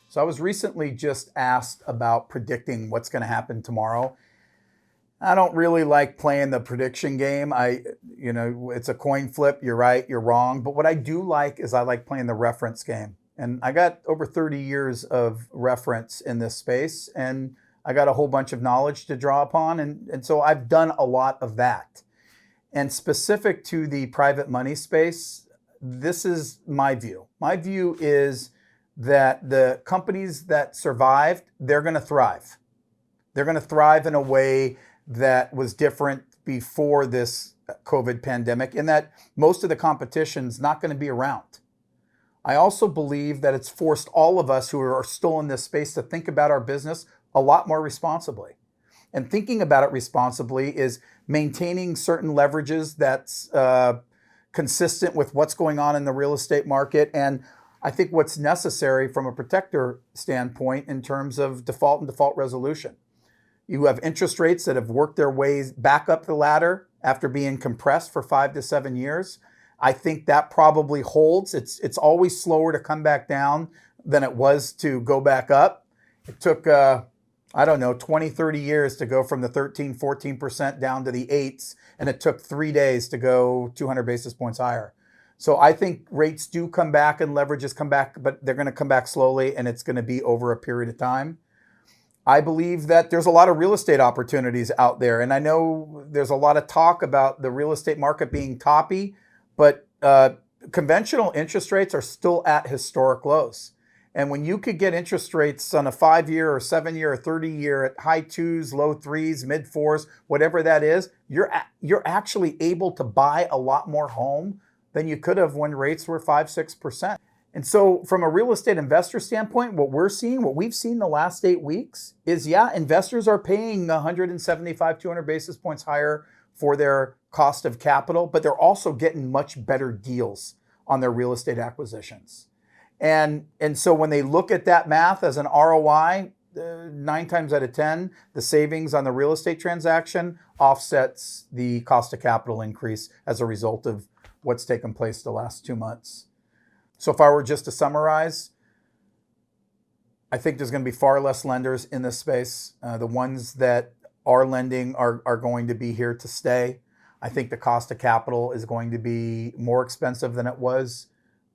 So I was recently just asked about predicting what's going to happen tomorrow. I don't really like playing the prediction game. It's a coin flip. You're right, you're wrong. But what I do like is I like playing the reference game. And I got over 30 years of reference in this space, and I got a whole bunch of knowledge to draw upon. And so I've done a lot of that. And specific to the private money space, this is my view. My view is that the companies that survived, they're going to thrive. They're going to thrive in a way that was different before this COVID pandemic, in that most of the competition's not going to be around. I also believe that it's forced all of us who are still in this space to think about our business a lot more responsibly. And thinking about it responsibly is maintaining certain leverages that's consistent with what's going on in the real estate market. And I think what's necessary from a protector standpoint in terms of default and default resolution. You have interest rates that have worked their ways back up the ladder after being compressed for 5 to 7 years. I think that probably holds. It's always slower to come back down than it was to go back up. It took, 20, 30 years to go from the 13, 14% down to the 8s, and it took 3 days to go 200 basis points higher. So I think rates do come back and leverages come back, but they're going to come back slowly, and it's going to be over a period of time. I believe that there's a lot of real estate opportunities out there. And I know there's a lot of talk about the real estate market being toppy, but conventional interest rates are still at historic lows. And when you could get interest rates on a 5-year or 7-year or 30-year at high 2s, low 3s, mid 4s, whatever that is, you're actually able to buy a lot more home than you could have when rates were 5, 6%. And so from a real estate investor standpoint, what we've seen the last 8 weeks is, investors are paying 175, 200 basis points higher for their cost of capital, but they're also getting much better deals on their real estate acquisitions. And so when they look at that math as an ROI, 9 times out of 10, the savings on the real estate transaction offsets the cost of capital increase as a result of what's taken place the last 2 months. So if I were just to summarize, I think there's going to be far less lenders in this space. The ones that are lending are going to be here to stay. I think the cost of capital is going to be more expensive than it was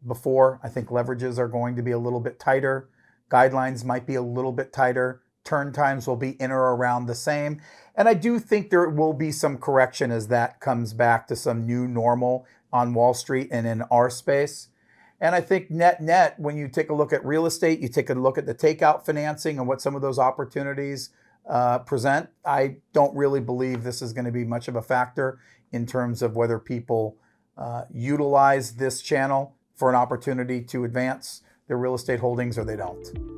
before. I think leverages are going to be a little bit tighter. Guidelines might be a little bit tighter. Turn times will be in or around the same. And I do think there will be some correction as that comes back to some new normal on Wall Street and in our space. And I think net, when you take a look at real estate, you take a look at the takeout financing and what some of those opportunities present. I don't really believe this is going to be much of a factor in terms of whether people utilize this channel for an opportunity to advance their real estate holdings or they don't.